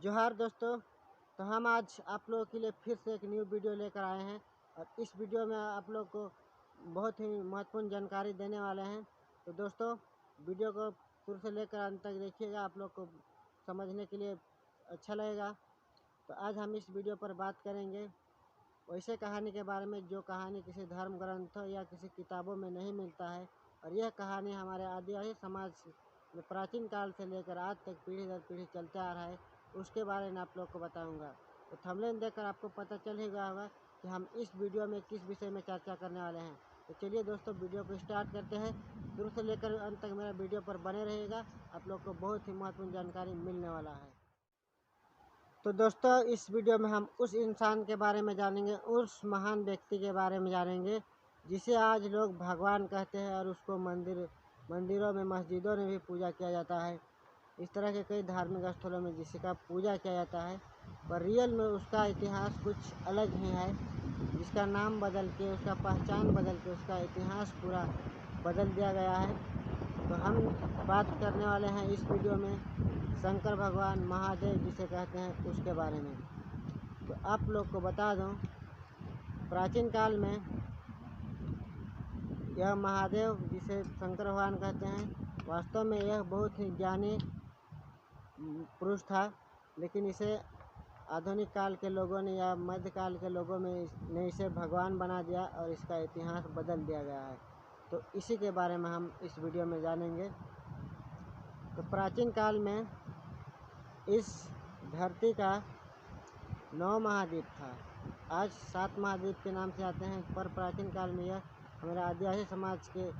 जोहार दोस्तों। तो हम आज आप लोगों के लिए फिर से एक न्यू वीडियो लेकर आए हैं और इस वीडियो में आप लोग को बहुत ही महत्वपूर्ण जानकारी देने वाले हैं। तो दोस्तों, वीडियो को शुरू से लेकर अंत तक देखिएगा, आप लोग को समझने के लिए अच्छा लगेगा। तो आज हम इस वीडियो पर बात करेंगे वैसे कहानी के बारे में जो कहानी किसी धर्म ग्रंथों या किसी किताबों में नहीं मिलता है, और यह कहानी हमारे आदिवासी समाज में प्राचीन काल से लेकर आज तक पीढ़ी दर पीढ़ी चलते आ रहा है, उसके बारे में आप लोग को बताऊंगा। तो थंबनेल देखकर आपको पता चल ही गया होगा कि हम इस वीडियो में किस विषय में चर्चा करने वाले हैं। तो चलिए दोस्तों, वीडियो को स्टार्ट करते हैं। शुरू से लेकर अंत तक मेरा वीडियो पर बने रहेगा, आप लोग को बहुत ही महत्वपूर्ण जानकारी मिलने वाला है। तो दोस्तों, इस वीडियो में हम उस इंसान के बारे में जानेंगे, उस महान व्यक्ति के बारे में जानेंगे जिसे आज लोग भगवान कहते हैं और उसको मंदिरों में, मस्जिदों में भी पूजा किया जाता है। इस तरह के कई धार्मिक स्थलों में जिसका पूजा किया जाता है, पर रियल में उसका इतिहास कुछ अलग ही है, जिसका नाम बदल के, उसका पहचान बदल के, उसका इतिहास पूरा बदल दिया गया है। तो हम बात करने वाले हैं इस वीडियो में शंकर भगवान, महादेव जिसे कहते हैं, उसके बारे में। तो आप लोग को बता दूं, प्राचीन काल में यह महादेव जिसे शंकर भगवान कहते हैं, वास्तव में यह बहुत ही ज्ञानी पुरुष था, लेकिन इसे आधुनिक काल के लोगों ने या मध्यकाल के लोगों ने इसे भगवान बना दिया और इसका इतिहास बदल दिया गया है। तो इसी के बारे में हम इस वीडियो में जानेंगे। तो प्राचीन काल में इस धरती का 9 महाद्वीप था। आज 7 महाद्वीप के नाम से आते हैं, पर प्राचीन काल में यह हमारे आदिवासी समाज के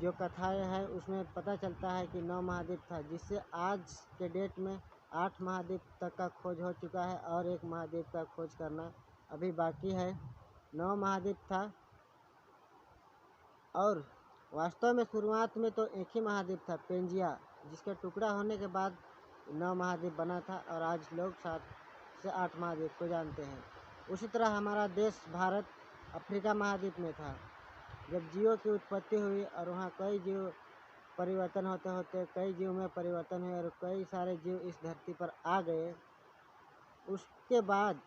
जो कथाएं हैं उसमें पता चलता है कि 9 महाद्वीप था, जिससे आज के डेट में 8 महाद्वीप तक का खोज हो चुका है और एक महाद्वीप का खोज करना अभी बाकी है। 9 महाद्वीप था और वास्तव में शुरुआत में तो एक ही महाद्वीप था, पेंजिया, जिसके टुकड़ा होने के बाद 9 महाद्वीप बना था और आज लोग 7 से 8 महाद्वीप को जानते हैं। उसी तरह हमारा देश भारत अफ्रीका महाद्वीप में था। जब जीवों की उत्पत्ति हुई और वहाँ कई जीव परिवर्तन होते होते कई जीव में परिवर्तन हुए और कई सारे जीव इस धरती पर आ गए, उसके बाद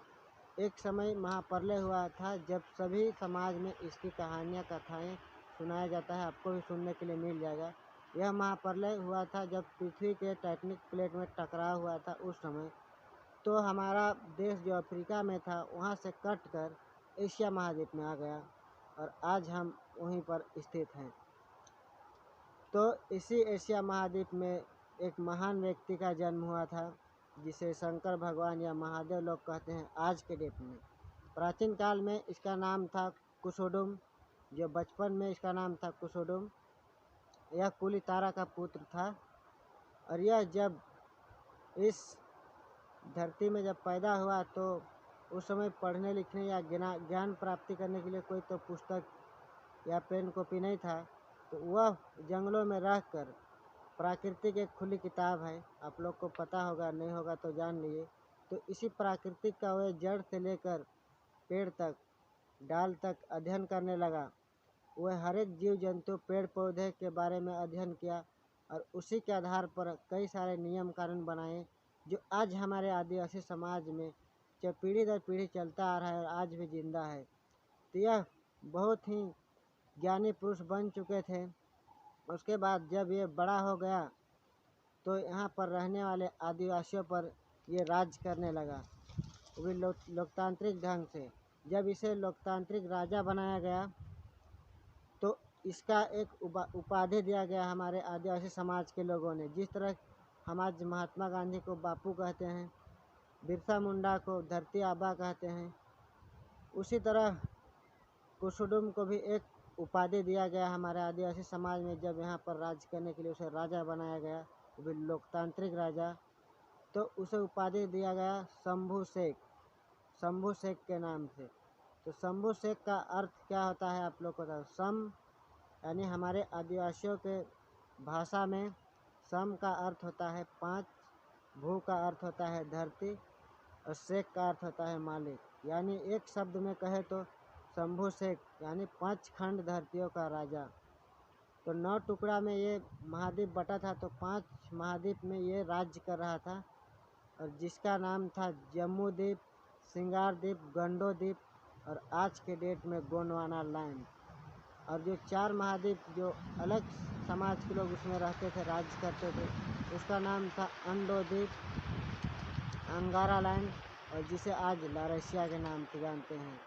एक समय महाप्रलय हुआ था, जब सभी समाज में इसकी कहानियाँ, कथाएँ सुनाया जाता है, आपको भी सुनने के लिए मिल जाएगा। यह महाप्रलय हुआ था जब पृथ्वी के टेक्टोनिक प्लेट में टकराव हुआ था उस समय। तो हमारा देश जो अफ्रीका में था वहाँ से कट कर एशिया महाद्वीप में आ गया और आज हम वहीं पर स्थित हैं। तो इसी एशिया महाद्वीप में एक महान व्यक्ति का जन्म हुआ था, जिसे शंकर भगवान या महादेव लोग कहते हैं आज के डेट में। प्राचीन काल में इसका नाम था कुशोडुम, जो बचपन में इसका नाम था कुशोडुम। यह कुलितारा का पुत्र था और यह जब इस धरती में जब पैदा हुआ तो उस समय पढ़ने लिखने या ज्ञान प्राप्ति करने के लिए कोई तो पुस्तक या पेन कॉपी नहीं था। तो वह जंगलों में रहकर, प्राकृतिक एक खुली किताब है, आप लोग को पता होगा, नहीं होगा तो जान लीजिए। तो इसी प्राकृतिक का वह जड़ से लेकर पेड़ तक, डाल तक अध्ययन करने लगा। वह हर एक जीव जंतु, पेड़ पौधे के बारे में अध्ययन किया और उसी के आधार पर कई सारे नियम कानून बनाए, जो आज हमारे आदिवासी समाज में जो पीढ़ी दर पीढ़ी चलता आ रहा है और आज भी जिंदा है। तो यह बहुत ही ज्ञानी पुरुष बन चुके थे। उसके बाद जब ये बड़ा हो गया तो यहाँ पर रहने वाले आदिवासियों पर ये राज करने लगा, वो भी लोकतांत्रिक ढंग से। जब इसे लोकतांत्रिक राजा बनाया गया तो इसका एक उपाधि दिया गया हमारे आदिवासी समाज के लोगों ने। जिस तरह हम आज महात्मा गांधी को बापू कहते हैं, बिरसा मुंडा को धरती आबा कहते हैं, उसी तरह कुशोडुम को भी एक उपाधि दिया गया हमारे आदिवासी समाज में। जब यहाँ पर राज करने के लिए उसे राजा बनाया गया, वो भी लोकतांत्रिक राजा, तो उसे उपाधि दिया गया शंभू शेख, शंभू शेख के नाम से। तो शंभू शेख का अर्थ क्या होता है आप लोग को बता। सम यानी हमारे आदिवासियों के भाषा में सम का अर्थ होता है 5, भू का अर्थ होता है धरती और शेख का अर्थ होता है मालिक। यानी एक शब्द में कहे तो शंभू शेख यानी 5 खंड धरतियों का राजा। तो 9 टुकड़ा में ये महाद्वीप बटा था, तो 5 महाद्वीप में ये राज्य कर रहा था। और जिसका नाम था जम्मू द्वीप, सिंगार द्वीप, गंडो द्वीप और आज के डेट में गोंडवाना लैंड। और जो 4 महाद्वीप जो अलग समाज के लोग उसमें रहते थे, राज्य करते थे, उसका नाम था अंडो द्वीप, अंगारा लैंड और जिसे आज लॉरेशिया के नाम से जानते हैं।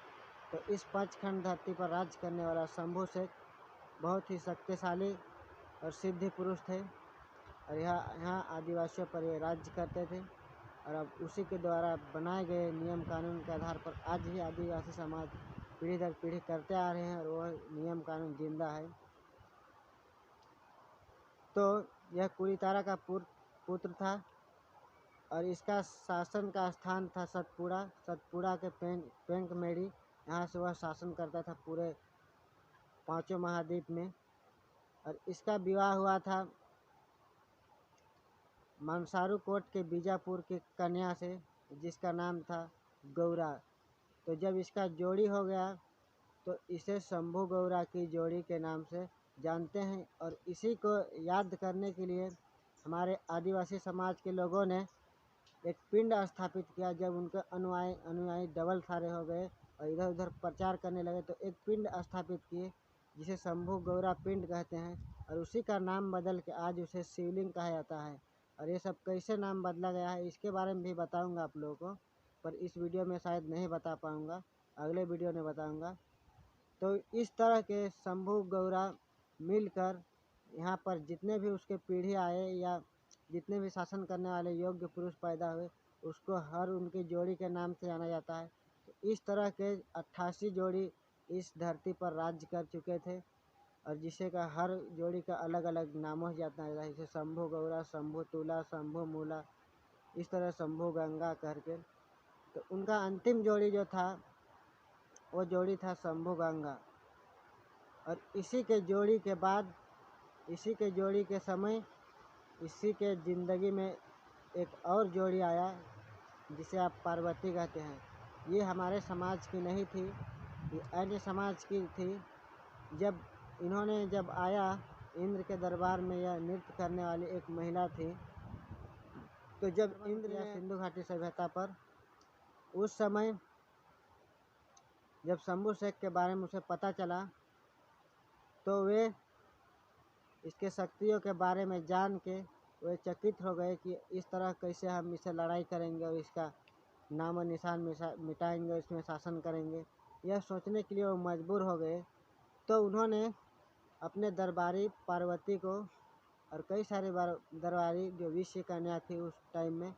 तो इस 5 खंड धरती पर राज्य करने वाला शंभू शेख बहुत ही शक्तिशाली और सिद्धि पुरुष थे और यहाँ आदिवासियों पर ये राज्य करते थे। और अब उसी के द्वारा बनाए गए नियम कानून के आधार पर आज भी आदिवासी समाज पीढ़ी दर पीढ़ी करते आ रहे हैं और वह नियम कानून जिंदा है। तो यह कुलीतारा का पुत्र था और इसका शासन का स्थान था सतपुड़ा के पेंकमेड़ी। यहाँ से वह शासन करता था पूरे 5 महाद्वीप में। और इसका विवाह हुआ था मंसारू कोट के बीजापुर की कन्या से, जिसका नाम था गौरा। तो जब इसका जोड़ी हो गया तो इसे शंभू गौरा की जोड़ी के नाम से जानते हैं। और इसी को याद करने के लिए हमारे आदिवासी समाज के लोगों ने एक पिंड स्थापित किया। जब उनके अनुयायी डबल सारे हो गए और इधर उधर प्रचार करने लगे तो एक पिंड स्थापित किए जिसे शंभू गौरा पिंड कहते हैं। और उसी का नाम बदल के आज उसे शिवलिंग कहा जाता है। और ये सब कैसे नाम बदला गया है इसके बारे में भी बताऊंगा आप लोगों को, पर इस वीडियो में शायद नहीं बता पाऊंगा, अगले वीडियो में बताऊंगा। तो इस तरह के शंभू गौरा मिलकर यहाँ पर जितने भी उसके पीढ़ी आए या जितने भी शासन करने वाले योग्य पुरुष पैदा हुए उसको हर उनकी जोड़ी के नाम से जाना जाता है। तो इस तरह के 88 जोड़ी इस धरती पर राज्य कर चुके थे और जिसे का हर जोड़ी का अलग अलग नामों से जाना जाता है, जैसे शंभू गौरा, शंभू तुला, शंभू मूला, इस तरह शंभू गंगा करके। तो उनका अंतिम जोड़ी जो था वो जोड़ी था शंभू गंगा। और इसी के जोड़ी के बाद, इसी के जोड़ी के समय, इसी के ज़िंदगी में एक और जोड़ी आया जिसे आप पार्वती कहते हैं। ये हमारे समाज की नहीं थी, ये अन्य समाज की थी। जब आया इंद्र के दरबार में, यह नृत्य करने वाली एक महिला थी। तो जब इंद्र या सिंधु घाटी सभ्यता पर उस समय जब शंभू शेख के बारे में उसे पता चला तो वे इसके शक्तियों के बारे में जान के वे चकित हो गए कि इस तरह कैसे हम इससे लड़ाई करेंगे और इसका नाम और निशान मिटाएंगे, इसमें शासन करेंगे। यह सोचने के लिए वो मजबूर हो गए। तो उन्होंने अपने दरबारी पार्वती को और कई सारे दरबारी जो विश्व कन्या थी उस टाइम में,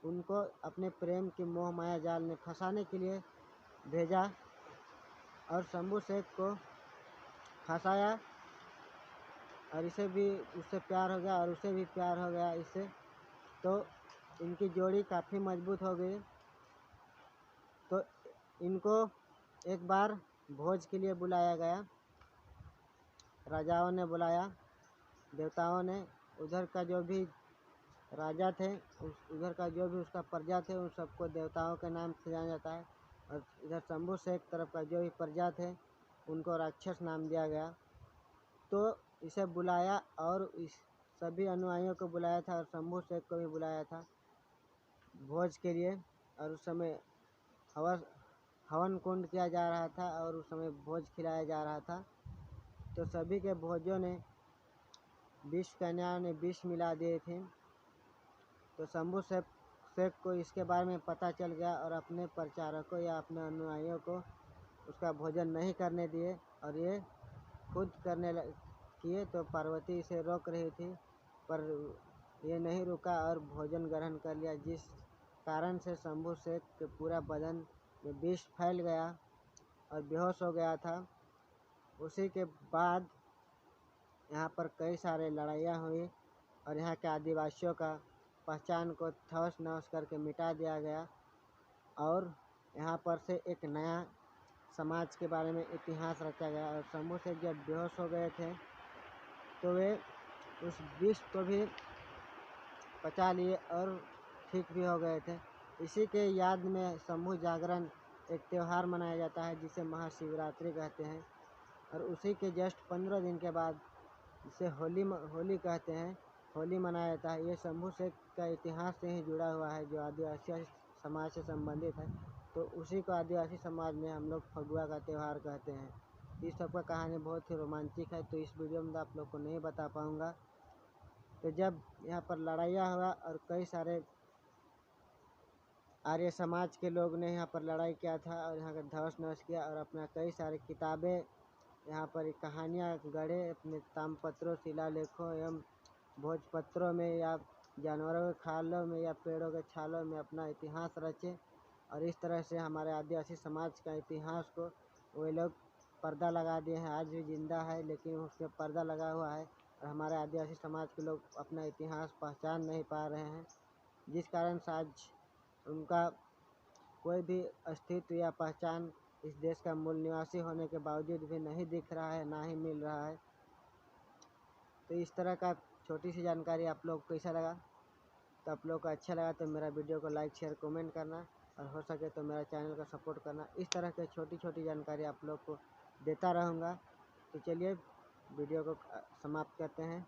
उनको अपने प्रेम की मोह माया जाल में फंसाने के लिए भेजा और शंभू शेख को फंसाया। और इसे भी उससे प्यार हो गया और उसे भी प्यार हो गया इससे। तो इनकी जोड़ी काफ़ी मजबूत हो गई। तो इनको एक बार भोज के लिए बुलाया गया, राजाओं ने बुलाया, देवताओं ने। उधर का जो भी राजा थे, उधर का जो भी उसका प्रजा थे, उन सबको देवताओं के नाम से जाना जाता है। और इधर शंभू शेख तरफ का जो भी प्रजा थे उनको राक्षस नाम दिया गया। तो इसे बुलाया और इस सभी अनुयायियों को बुलाया था और शंभू शेख को भी बुलाया था भोज के लिए। और उस समय हवन कुंड किया जा रहा था और उस समय भोज खिलाया जा रहा था। तो सभी के भोजों ने विश्व कन्या ने विष मिला दिए थे। तो शंभू शेख को इसके बारे में पता चल गया और अपने प्रचारकों या अपने अनुयायियों को उसका भोजन नहीं करने दिए और ये खुद करने किए। तो पार्वती इसे रोक रही थी पर ये नहीं रुका और भोजन ग्रहण कर लिया, जिस कारण से शंभू शेख के पूरा बदन में विष फैल गया और बेहोश हो गया था। उसी के बाद यहाँ पर कई सारे लड़ाइयाँ हुई और यहाँ के आदिवासियों का पहचान को तहस नहस करके मिटा दिया गया और यहाँ पर से एक नया समाज के बारे में इतिहास रचा गया। और शंभू शेख जब बेहोश हो गए थे तो वे उस विष को भी पचा लिए और ठीक भी हो गए थे। इसी के याद में शंभू जागरण एक त्यौहार मनाया जाता है जिसे महाशिवरात्रि कहते हैं। और उसी के जस्ट 15 दिन के बाद जिसे होली कहते हैं, होली मनाया जाता है। ये शंभू शेख का इतिहास से ही जुड़ा हुआ है, जो आदिवासी समाज से संबंधित है। तो उसी को आदिवासी समाज में हम लोग फगुआ का त्यौहार कहते हैं। इस सब का कहानी बहुत ही रोमांचक है, तो इस वीडियो में आप लोग को नहीं बता पाऊँगा। तो जब यहाँ पर लड़ाइयाँ हुआ और कई सारे आर्य समाज के लोग ने यहाँ पर लड़ाई किया था और यहाँ का ध्वस्त नष्ट किया और अपना कई सारी किताबें यहाँ पर कहानियाँ गढ़े, अपने ताम्रपत्रों, शिलालेखों एवं भोजपत्रों में या जानवरों के खालों में या पेड़ों के छालों में अपना इतिहास रचे। और इस तरह से हमारे आदिवासी समाज का इतिहास को वे लोग पर्दा लगा दिए हैं। आज भी जिंदा है, लेकिन उसमें पर्दा लगा हुआ है और हमारे आदिवासी समाज के लोग अपना इतिहास पहचान नहीं पा रहे हैं, जिस कारण से आज उनका कोई भी अस्तित्व या पहचान इस देश का मूल निवासी होने के बावजूद भी नहीं दिख रहा है, ना ही मिल रहा है। तो इस तरह का छोटी सी जानकारी आप लोग को कैसा लगा? तो आप लोग को अच्छा लगा तो मेरा वीडियो को लाइक, शेयर, कमेंट करना और हो सके तो मेरा चैनल का सपोर्ट करना। इस तरह के छोटी छोटी जानकारी आप लोग को देता रहूँगा। तो चलिए वीडियो को समाप्त करते हैं।